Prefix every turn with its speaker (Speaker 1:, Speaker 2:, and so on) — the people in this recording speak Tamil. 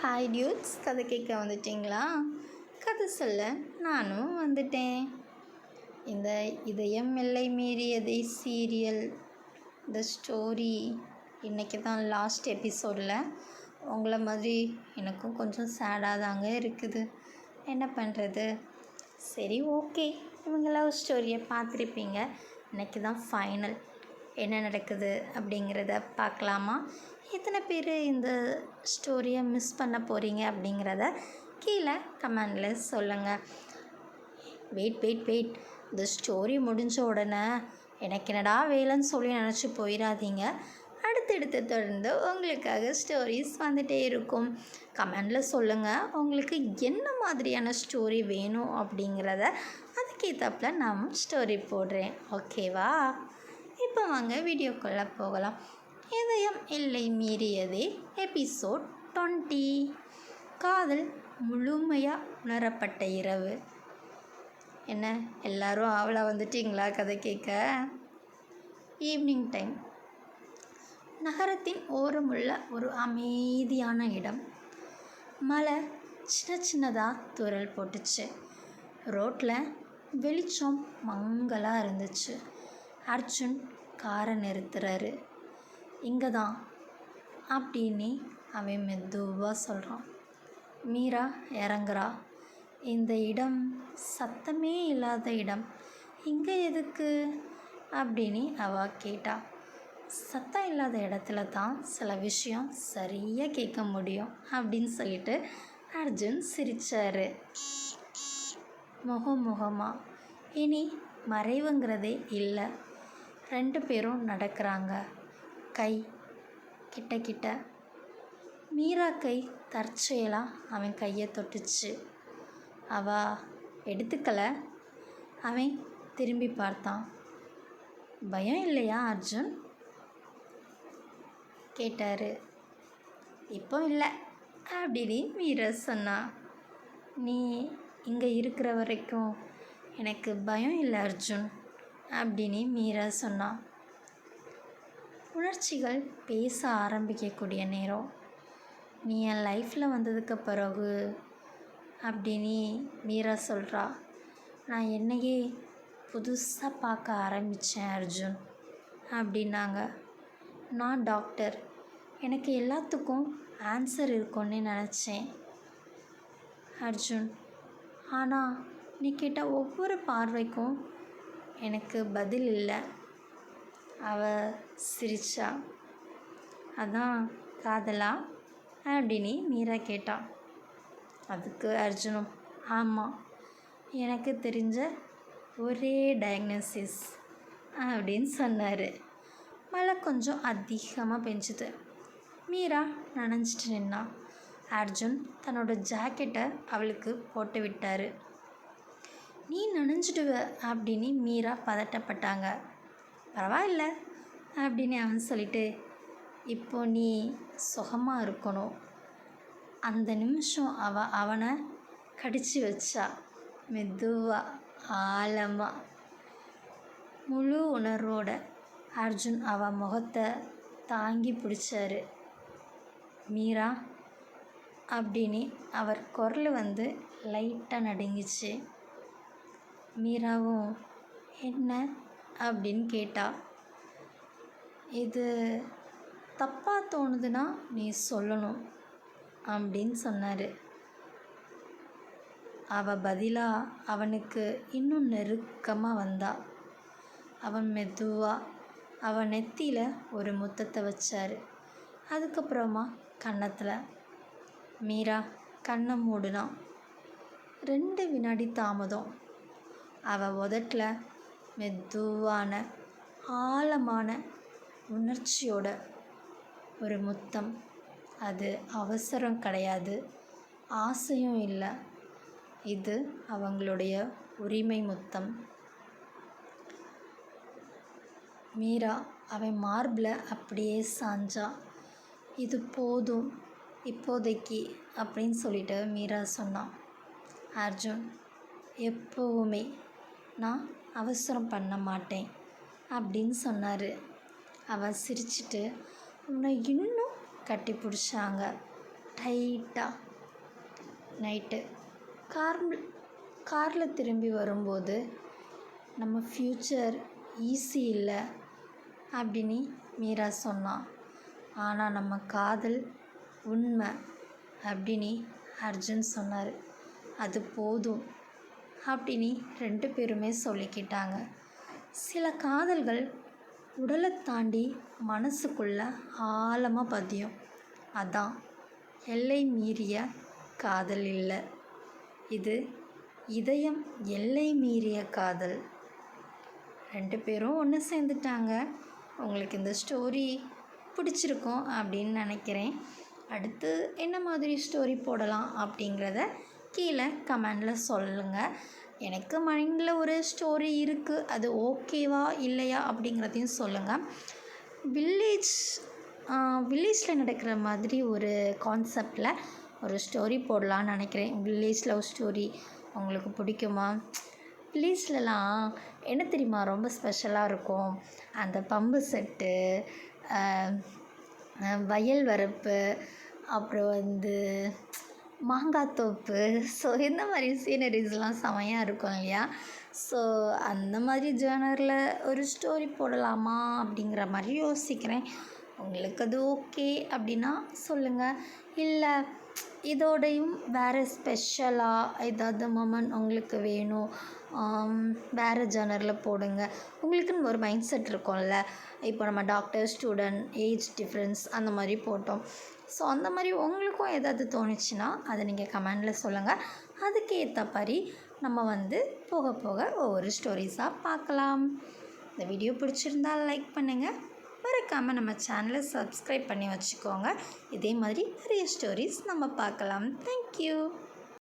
Speaker 1: ஹாய் டியூட்ஸ், கதை கேட்க வந்துட்டிங்களா? கதை சொல்ல நானும் வந்துட்டேன். இந்த இதயம் எல்லை மீறியதை சீரியல் இந்த ஸ்டோரி இன்றைக்கி தான் லாஸ்ட் எபிசோடில். உங்களை மாதிரி எனக்கும் கொஞ்சம் சேடாக தாங்க இருக்குது. என்ன பண்ணுறது? சரி, ஓகே, இவங்க லவ் ஸ்டோரியை பார்த்துருப்பீங்க. இன்றைக்கி தான் ஃபைனல். என்ன நடக்குது அப்படிங்கிறத பார்க்கலாமா? எத்தனை பேர் இந்த ஸ்டோரியை மிஸ் பண்ண போகிறீங்க அப்படிங்கிறத கீழே கமெண்டில் சொல்லுங்கள். வெயிட், இந்த ஸ்டோரி முடிஞ்ச உடனே எனக்கு என்னடா வேலைன்னு சொல்லி நினச்சி போயிடாதீங்க. அடுத்தடுத்து தொடர்ந்து உங்களுக்காக ஸ்டோரிஸ் வந்துகிட்டே இருக்கும். கமெண்டில் சொல்லுங்கள் உங்களுக்கு என்ன மாதிரியான ஸ்டோரி வேணும் அப்படிங்கிறத. அதுக்கேற்றப்பல நான் ஸ்டோரி போடுறேன். ஓகேவா? இப்போ வாங்க வீடியோக்குள்ளே போகலாம். இதயம் எல்லை மீறியதே எபிசோட் 20. காதல் முழுமையாக உணரப்பட்ட இரவு. என்ன எல்லாரும் ஆவலாக வந்துட்டிங்களா கதை கேட்க? Evening time. நகரத்தின் ஓரமுள்ள ஒரு அமைதியான இடம். மழை சின்னதாக தூறல் போட்டுச்சு. ரோட்டில் வெளிச்சம் மங்கலாக இருந்துச்சு. அர்ஜுன் காரை நிறுத்துறாரு. இங்கே தான் அப்படின்னு அவன் மெதுவாக சொல்கிறான். மீரா இறங்குறா. இந்த இடம் சத்தமே இல்லாத இடம், இங்கே எதுக்கு அப்படின்னு அவள் கேட்டா. சத்தம் இல்லாத இடத்துல தான் சில விஷயம் சரியாக கேட்க முடியும் அப்படின்னு சொல்லிட்டு அர்ஜுன் சிரித்தார். முகமாக இனி மறைவுங்கிறதே இல்லை. 2 பேரும் நடக்கிறாங்க. கை கிட்ட. மீரா கை தற்செயலாக அவன் கையை தொட்டுச்சு. அவள் எடுத்துக்கலை. அவன் திரும்பி பார்த்தான். பயம் இல்லையா அர்ஜுன் கேட்டார். இப்போ இல்லை அப்படின்னு மீரா சொன்னா. நீ இங்கே இருக்கிற வரைக்கும் எனக்கு பயம் இல்லை அர்ஜுன் அப்படின்னு மீரா சொன்னான். உணர்ச்சிகள் பேச ஆரம்பிக்கக்கூடிய நேரம். நீ என் லைஃப்பில் வந்ததுக்கு பிறகு அப்படின்னு மீரா சொல்கிறா. நான் என்னையே புதுசாக பார்க்க ஆரம்பித்தேன் அர்ஜுன் அப்படின்னாங்க. நான் டாக்டர், எனக்கு எல்லாத்துக்கும் ஆன்சர் இருக்கும்னு நினச்சேன் அர்ஜுன். ஆனால் நீ கேட்ட ஒவ்வொரு பார்வைக்கும் எனக்கு பதில் இல்லை. அவ சிரிச்சா. அதான் காதலா அப்படின்னு மீரா கேட்டா. அதுக்கு அர்ஜுனும் ஆமாம், எனக்கு தெரிஞ்ச ஒரே டயக்னோசிஸ் அப்படின்னு சொன்னார். மழை கொஞ்சம் அதிகமாக பெஞ்சுது. மீரா நனைஞ்சிட்டு நின்னா. அர்ஜுன் தன்னோட ஜாக்கெட்டை அவளுக்கு போட்டு விட்டார். நீ நனைஞ்சிடுவ அப்படின்னு மீரா பதட்டப்பட்டாங்க. பரவாயில்ல அப்படின்னு அவன் சொல்லிட்டு, இப்போ நீ சுகமாக இருக்கணும். அந்த நிமிஷம் அவனை கடிச்சு வச்சா. மெதுவாக ஆழமாக முழு உணர்வோட அர்ஜுன் அவள் முகத்தை தாங்கி பிடிச்சாரு. மீரா அப்படின்னு அவர் குரல் லைட்டாக நடுங்கிச்சு. மீராவும் என்ன அப்படின்னு கேட்டா. இது தப்பாக தோணுதுன்னா நீ சொல்லணும் அப்படின்னு சொன்னார். அவள் பதிலாக அவனுக்கு இன்னும் நெருக்கமாக வந்தா. அவன் மெதுவாக அவன் நெத்தியில் ஒரு முத்தத்தை வச்சார். அதுக்கப்புறமா கன்னத்தில். மீரா கண்ணை மூடினான். 2 வினாடி தாமதம். அவள் உதட்டில் மெதுவான ஆழமான உணர்ச்சியோட ஒரு முத்தம். அது அவசரம் கிடையாது, ஆசையும் இல்லை. இது அவங்களுடைய உரிமை முத்தம். மீரா அவன் மார்பில் அப்படியே சாஞ்சா. இது போதும் இப்போதைக்கு அப்படின்னு சொல்லிட்டு மீரா சொன்னான். அர்ஜுன் எப்போவுமே நான் அவசரம் பண்ண மாட்டேன் அப்படின்னு சொன்னார். அவள் சிரிச்சிட்டு உன்னை இன்னும் கட்டி பிடிச்சாங்க. டைட்டாக. நைட்டு காரில் திரும்பி வரும்போது நம்ம ஃப்யூச்சர் ஈஸி இல்லை அப்படின்னு மீரா சொன்னான். ஆனால் நம்ம காதல் உண்மை அப்படின்னு அர்ஜுன் சொன்னார். அது போதும் அப்படின்னு 2 பேருமே சொல்லிக்கிட்டாங்க. சில காதல்கள் உடலை தாண்டி மனசுக்குள்ளே ஆழமாக பதியும். அதான் எல்லை மீறிய காதல் இல்லை, இது இதயம் எல்லை மீறிய காதல். 2 பேரும் ஒன்று சேர்ந்துட்டாங்க. உங்களுக்கு இந்த ஸ்டோரி பிடிச்சிருக்கும் அப்படின்னு நினைக்கிறேன். அடுத்து என்ன மாதிரி ஸ்டோரி போடலாம் அப்படிங்கிறத கீழே கமெண்டில் சொல்லுங்கள். எனக்கு மைண்டில் ஒரு ஸ்டோரி இருக்குது, அது ஓகேவா இல்லையா அப்படிங்கிறதையும் சொல்லுங்கள். வில்லேஜில் நடக்கிற மாதிரி ஒரு கான்செப்டில் ஒரு ஸ்டோரி போடலான்னு நினைக்கிறேன். வில்லேஜ் லவ் ஸ்டோரி உங்களுக்கு பிடிக்குமா? வில்லேஜ்லலாம் என்ன தெரியுமா ரொம்ப ஸ்பெஷலாக இருக்கும்? அந்த பம்பு செட்டு, வயல் வரப்பு, அப்புறம் மாங்காய் தோப்பு. ஸோ இந்த மாதிரி சீனரிஸ்லாம் செமையாக இருக்கும் இல்லையா? ஸோ அந்த மாதிரி ஜேர்னரில் ஒரு ஸ்டோரி போடலாமா அப்படிங்கிற மாதிரி யோசிக்கிறேன். உங்களுக்கு அது ஓகே அப்படின்னா சொல்லுங்கள். இல்லை இதோடையும் வேறு ஸ்பெஷலாக ஏதாவது மொமெண்ட் உங்களுக்கு வேணும், வேறு ஜேர்னரில் போடுங்க. உங்களுக்குன்னு ஒரு மைண்ட் செட் இருக்கும்ல. இப்போ நம்ம டாக்டர் ஸ்டூடெண்ட் ஏஜ் டிஃப்ரென்ஸ் அந்த மாதிரி போட்டோம். ஸோ அந்த மாதிரி உங்களுக்கும் ஏதாவது தோணுச்சுன்னா அதை நீங்கள் கமெண்டில் சொல்லுங்கள். அதுக்கேற்ற மாதிரி நம்ம போக போக ஒவ்வொரு ஸ்டோரிஸாக பார்க்கலாம். இந்த வீடியோ பிடிச்சிருந்தால் லைக் பண்ணுங்கள். மறக்காமல் நம்ம சேனலை சப்ஸ்கிரைப் பண்ணி வச்சுக்கோங்க. இதே மாதிரி நிறைய ஸ்டோரிஸ் நம்ம பார்க்கலாம். தேங்க்யூ.